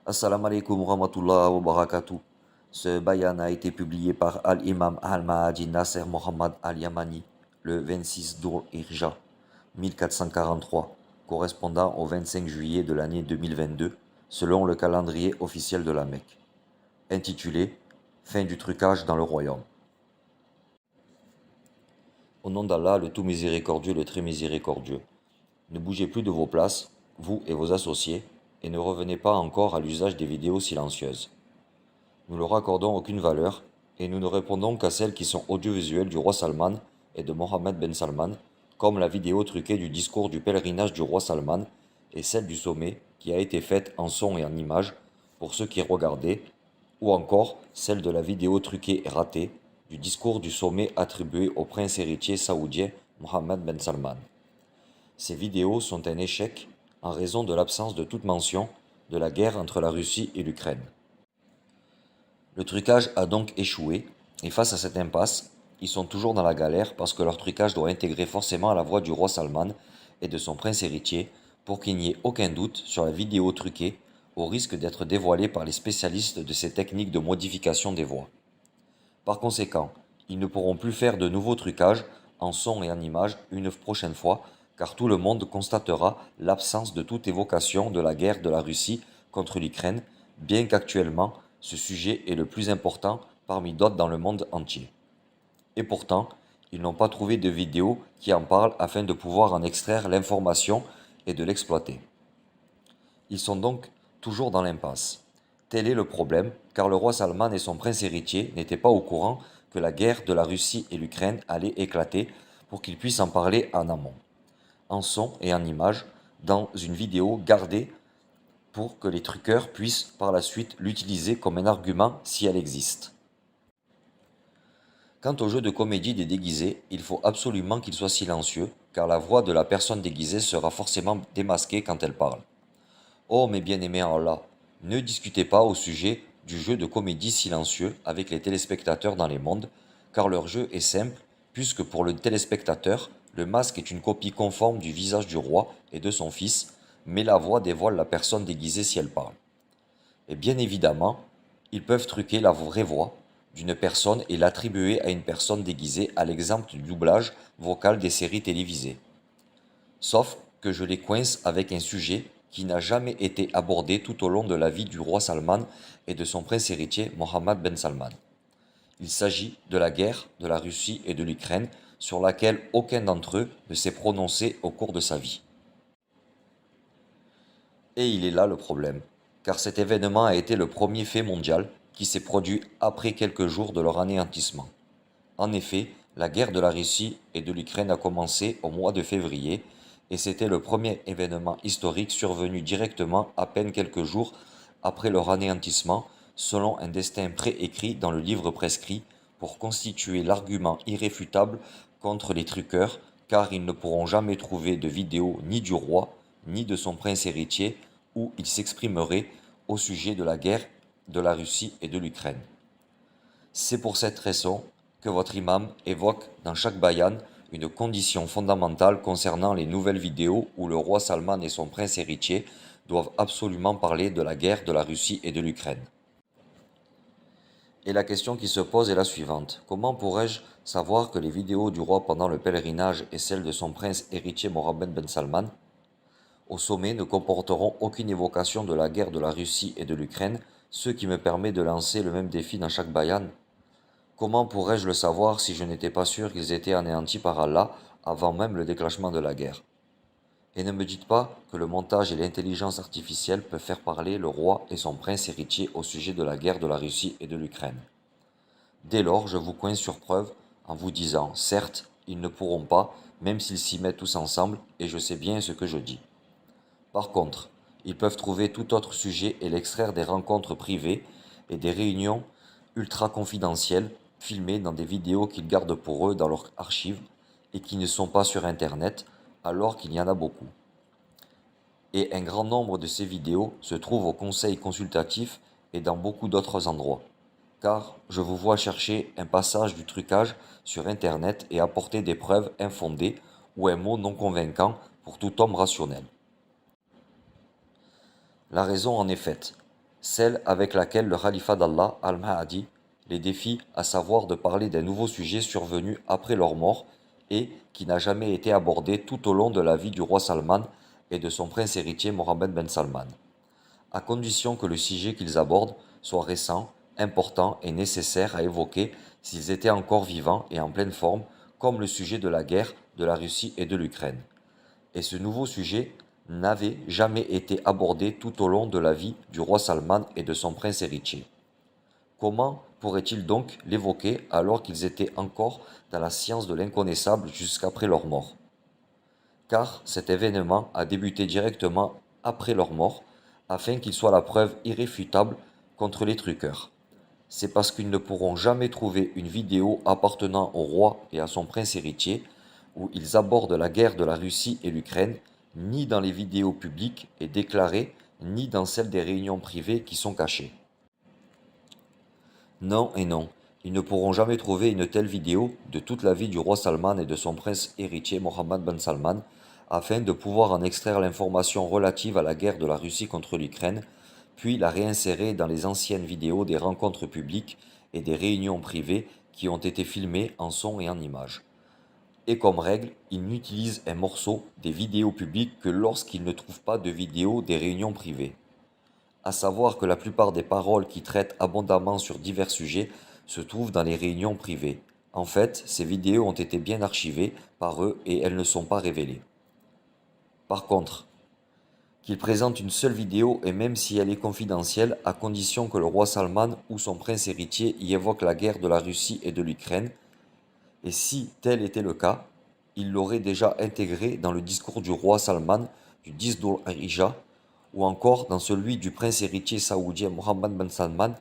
Assalamu alaikum wa rahmatullah wa barakatuh. Ce bayan a été publié par Al-Imam Al-Mahdi Nasser Mohammad Al-Yamani le 26 Dhul-Hijjah 1443, correspondant au 25 juillet de l'année 2022, selon le calendrier officiel de la Mecque, intitulé Fin du trucage dans le royaume. Au nom d'Allah, le tout miséricordieux, le très miséricordieux. Ne bougez plus de vos places, vous et vos associés, et ne revenez pas encore à l'usage des vidéos silencieuses. Nous leur accordons aucune valeur, et nous ne répondons qu'à celles qui sont audiovisuelles du roi Salman et de Mohammed Ben Salman, comme la vidéo truquée du discours du pèlerinage du roi Salman et celle du sommet qui a été faite en son et en image pour ceux qui regardaient, ou encore celle de la vidéo truquée et ratée du discours du sommet attribué au prince héritier saoudien Mohammed Ben Salman. Ces vidéos sont un échec en raison de l'absence de toute mention de la guerre entre la Russie et l'Ukraine. Le trucage a donc échoué, et face à cette impasse, ils sont toujours dans la galère parce que leur trucage doit intégrer forcément la voix du roi Salman et de son prince héritier pour qu'il n'y ait aucun doute sur la vidéo truquée, au risque d'être dévoilée par les spécialistes de ces techniques de modification des voix. Par conséquent, ils ne pourront plus faire de nouveaux trucages en son et en image une prochaine fois, car tout le monde constatera l'absence de toute évocation de la guerre de la Russie contre l'Ukraine, bien qu'actuellement ce sujet est le plus important parmi d'autres dans le monde entier. Et pourtant, ils n'ont pas trouvé de vidéo qui en parle afin de pouvoir en extraire l'information et de l'exploiter. Ils sont donc toujours dans l'impasse. Tel est le problème, car le roi Salman et son prince héritier n'étaient pas au courant que la guerre de la Russie et l'Ukraine allait éclater pour qu'ils puissent en parler en amont, en son et en image, dans une vidéo gardée pour que les truqueurs puissent par la suite l'utiliser comme un argument si elle existe. Quant au jeu de comédie des déguisés, il faut absolument qu'il soit silencieux, car la voix de la personne déguisée sera forcément démasquée quand elle parle. Oh mes bien-aimés en Allah, ne discutez pas au sujet du jeu de comédie silencieux avec les téléspectateurs dans les mondes, car leur jeu est simple, puisque pour le téléspectateur, le masque est une copie conforme du visage du roi et de son fils, mais la voix dévoile la personne déguisée si elle parle. Et bien évidemment, ils peuvent truquer la vraie voix d'une personne et l'attribuer à une personne déguisée à l'exemple du doublage vocal des séries télévisées. Sauf que je les coince avec un sujet qui n'a jamais été abordé tout au long de la vie du roi Salman et de son prince héritier Mohammed Ben Salman. Il s'agit de la guerre de la Russie et de l'Ukraine sur laquelle aucun d'entre eux ne s'est prononcé au cours de sa vie. Et il est là le problème, car cet événement a été le premier fait mondial qui s'est produit après quelques jours de leur anéantissement. En effet, la guerre de la Russie et de l'Ukraine a commencé au mois de février, et c'était le premier événement historique survenu directement à peine quelques jours après leur anéantissement, selon un destin préécrit dans le livre prescrit, pour constituer l'argument irréfutable contre les truqueurs, car ils ne pourront jamais trouver de vidéo ni du roi, ni de son prince héritier, où il s'exprimerait au sujet de la guerre de la Russie et de l'Ukraine. C'est pour cette raison que votre imam évoque dans chaque bayan une condition fondamentale concernant les nouvelles vidéos où le roi Salman et son prince héritier doivent absolument parler de la guerre de la Russie et de l'Ukraine. Et la question qui se pose est la suivante. Comment pourrais-je savoir que les vidéos du roi pendant le pèlerinage et celles de son prince héritier Mohammed Ben Salman au sommet ne comporteront aucune évocation de la guerre de la Russie et de l'Ukraine, ce qui me permet de lancer le même défi dans chaque bayan? Comment pourrais-je le savoir si je n'étais pas sûr qu'ils étaient anéantis par Allah avant même le déclenchement de la guerre? Et ne me dites pas que le montage et l'intelligence artificielle peuvent faire parler le roi et son prince héritier au sujet de la guerre de la Russie et de l'Ukraine. Dès lors, je vous coince sur preuve en vous disant, certes, ils ne pourront pas, même s'ils s'y mettent tous ensemble, et je sais bien ce que je dis. Par contre, ils peuvent trouver tout autre sujet et l'extraire des rencontres privées et des réunions ultra confidentielles filmées dans des vidéos qu'ils gardent pour eux dans leurs archives et qui ne sont pas sur Internet alors qu'il y en a beaucoup. Et un grand nombre de ces vidéos se trouvent au conseil consultatif et dans beaucoup d'autres endroits. Car je vous vois chercher un passage du trucage sur Internet et apporter des preuves infondées ou un mot non convaincant pour tout homme rationnel. La raison en est faite. celle avec laquelle le khalifa d'Allah, Al-Mahdi, les défie, à savoir de parler d'un nouveau sujet survenu après leur mort et qui n'a jamais été abordé tout au long de la vie du roi Salman et de son prince héritier Mohammed ben Salman, à condition que le sujet qu'ils abordent soit récent, important et nécessaire à évoquer s'ils étaient encore vivants et en pleine forme, comme le sujet de la guerre de la Russie et de l'Ukraine. Et ce nouveau sujet n'avait jamais été abordé tout au long de la vie du roi Salman et de son prince héritier. Comment pourrait-il donc l'évoquer alors qu'ils étaient encore dans la science de l'inconnaissable jusqu'après leur mort? Car cet événement a débuté directement après leur mort, afin qu'il soit la preuve irréfutable contre les truqueurs. C'est parce qu'ils ne pourront jamais trouver une vidéo appartenant au roi et à son prince héritier où ils abordent la guerre de la Russie et l'Ukraine, ni dans les vidéos publiques et déclarées, ni dans celles des réunions privées qui sont cachées. Non et non, ils ne pourront jamais trouver une telle vidéo de toute la vie du roi Salman et de son prince héritier Mohammed ben Salman, afin de pouvoir en extraire l'information relative à la guerre de la Russie contre l'Ukraine, puis la réinsérer dans les anciennes vidéos des rencontres publiques et des réunions privées qui ont été filmées en son et en images. Et comme règle, ils n'utilisent un morceau des vidéos publiques que lorsqu'ils ne trouvent pas de vidéo des réunions privées. À savoir que la plupart des paroles qui traitent abondamment sur divers sujets se trouvent dans les réunions privées. En fait, ces vidéos ont été bien archivées par eux et elles ne sont pas révélées. Par contre, qu'ils présentent une seule vidéo et même si elle est confidentielle, à condition que le roi Salman ou son prince héritier y évoque la guerre de la Russie et de l'Ukraine, et si tel était le cas, il l'aurait déjà intégré dans le discours du roi Salman du 10 Dhul-Hijjah ou encore dans celui du prince héritier saoudien Mohammed ben Salman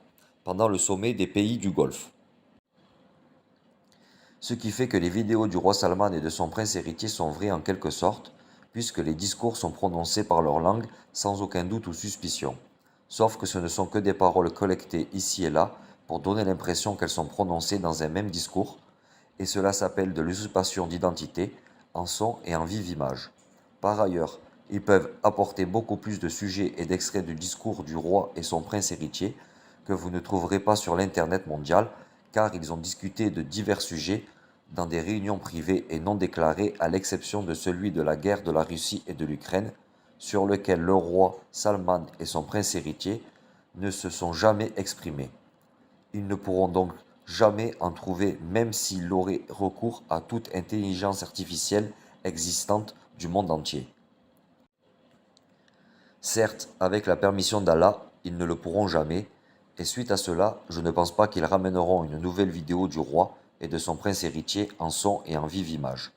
pendant le sommet des pays du Golfe. Ce qui fait que les vidéos du roi Salman et de son prince héritier sont vraies en quelque sorte, puisque les discours sont prononcés par leur langue sans aucun doute ou suspicion. Sauf que ce ne sont que des paroles collectées ici et là pour donner l'impression qu'elles sont prononcées dans un même discours, et cela s'appelle de l'usurpation d'identité en son et en vive image. Par ailleurs, ils peuvent apporter beaucoup plus de sujets et d'extraits du discours du roi et son prince héritier que vous ne trouverez pas sur l'internet mondial, car ils ont discuté de divers sujets dans des réunions privées et non déclarées à l'exception de celui de la guerre de la Russie et de l'Ukraine, sur lequel le roi Salman et son prince héritier ne se sont jamais exprimés. Ils ne pourront donc jamais en trouver même s'ils auraient recours à toute intelligence artificielle existante du monde entier. Certes, avec la permission d'Allah, ils ne le pourront jamais, et suite à cela, je ne pense pas qu'ils ramèneront une nouvelle vidéo du roi et de son prince héritier en son et en vive image.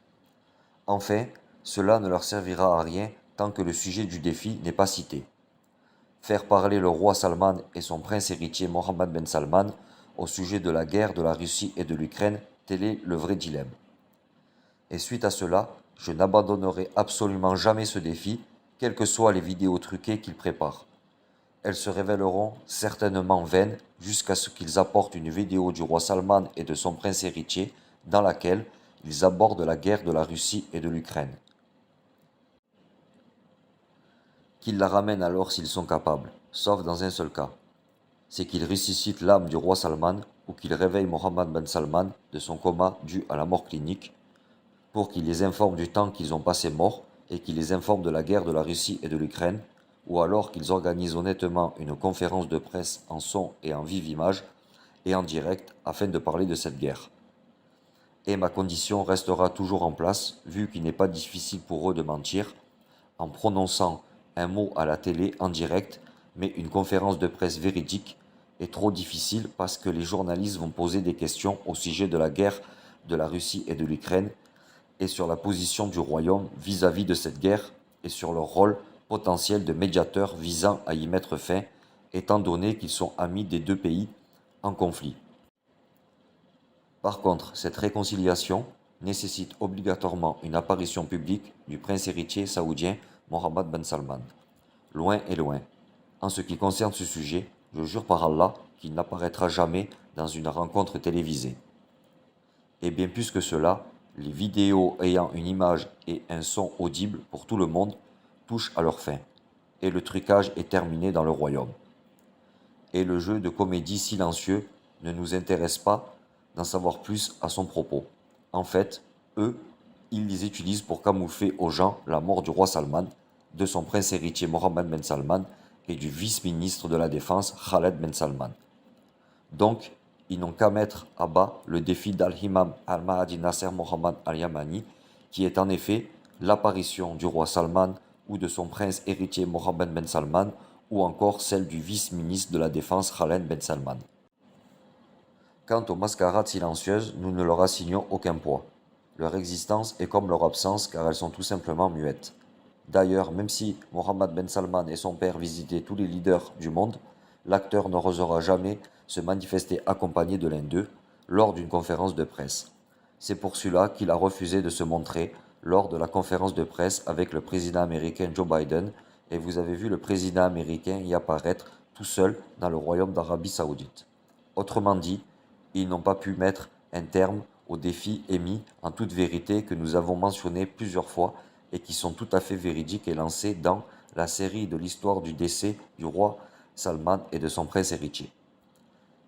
Enfin, cela ne leur servira à rien tant que le sujet du défi n'est pas cité. Faire parler le roi Salman et son prince héritier Mohammed ben Salman au sujet de la guerre de la Russie et de l'Ukraine, tel est le vrai dilemme. Et suite à cela, je n'abandonnerai absolument jamais ce défi, quelles que soient les vidéos truquées qu'ils préparent. Elles se révéleront certainement vaines jusqu'à ce qu'ils apportent une vidéo du roi Salman et de son prince héritier dans laquelle ils abordent la guerre de la Russie et de l'Ukraine. Qu'ils la ramènent alors s'ils sont capables, sauf dans un seul cas. C'est qu'ils ressuscitent l'âme du roi Salman ou qu'ils réveillent Mohammed ben Salman de son coma dû à la mort clinique pour qu'ils les informent du temps qu'ils ont passé morts et qu'ils les informent de la guerre de la Russie et de l'Ukraine, ou alors qu'ils organisent honnêtement une conférence de presse en son et en vive image et en direct afin de parler de cette guerre. Et ma condition restera toujours en place, vu qu'il n'est pas difficile pour eux de mentir, en prononçant un mot à la télé en direct, mais une conférence de presse véridique est trop difficile parce que les journalistes vont poser des questions au sujet de la guerre de la Russie et de l'Ukraine et sur la position du royaume vis-à-vis de cette guerre et sur leur rôle potentiel de médiateur visant à y mettre fin, étant donné qu'ils sont amis des deux pays en conflit. Par contre, cette réconciliation nécessite obligatoirement une apparition publique du prince héritier saoudien Mohammed ben Salman. Loin et loin. En ce qui concerne ce sujet, je jure par Allah qu'il n'apparaîtra jamais dans une rencontre télévisée. Et bien plus que cela, les vidéos ayant une image et un son audible pour tout le monde touchent à leur fin, et le trucage est terminé dans le royaume. et le jeu de comédie silencieux ne nous intéresse pas d'en savoir plus à son propos. En fait, eux, ils les utilisent pour camoufler aux gens la mort du roi Salman, de son prince héritier Mohammed Ben Salman et du vice-ministre de la Défense Khaled Ben Salman. Donc, ils n'ont qu'à mettre à bas le défi d'Al-Imam Al-Mahdi Nasser Mohammed Al-Yamani, qui est en effet l'apparition du roi Salman ou de son prince héritier Mohammed Ben Salman, ou encore celle du vice-ministre de la Défense Khaled Ben Salman. Quant aux mascarades silencieuses, nous ne leur assignons aucun poids. Leur existence est comme leur absence car elles sont tout simplement muettes. D'ailleurs, même si Mohammed Ben Salman et son père visitaient tous les leaders du monde, l'acteur n'osera jamais se manifester accompagné de l'un d'eux lors d'une conférence de presse. C'est pour cela qu'il a refusé de se montrer lors de la conférence de presse avec le président américain Joe Biden, et vous avez vu le président américain y apparaître tout seul dans le royaume d'Arabie Saoudite. Autrement dit, ils n'ont pas pu mettre un terme aux défis émis en toute vérité que nous avons mentionnés plusieurs fois et qui sont tout à fait véridiques et lancés dans la série de l'histoire du décès du roi Salman et de son prince héritier.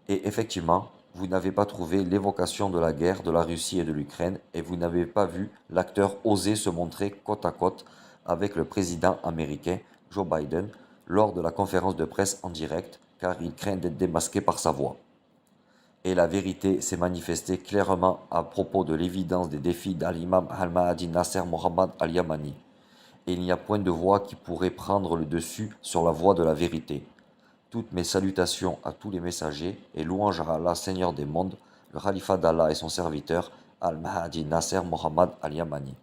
Et effectivement, vous n'avez pas trouvé l'évocation de la guerre de la Russie et de l'Ukraine et vous n'avez pas vu l'acteur oser se montrer côte à côte avec le président américain Joe Biden lors de la conférence de presse en direct car il craint d'être démasqué par sa voix. Et la vérité s'est manifestée clairement à propos de l'évidence des défis d'Al-Imam Al-Mahdi Nasser Mohammed Al-Yamani. Et il n'y a point de voix qui pourrait prendre le dessus sur la voix de la vérité. Toutes mes salutations à tous les messagers et louanges à Allah, Seigneur des mondes, le khalifa d'Allah et son serviteur, Al-Mahdi Nasser Mohammed Al-Yamani.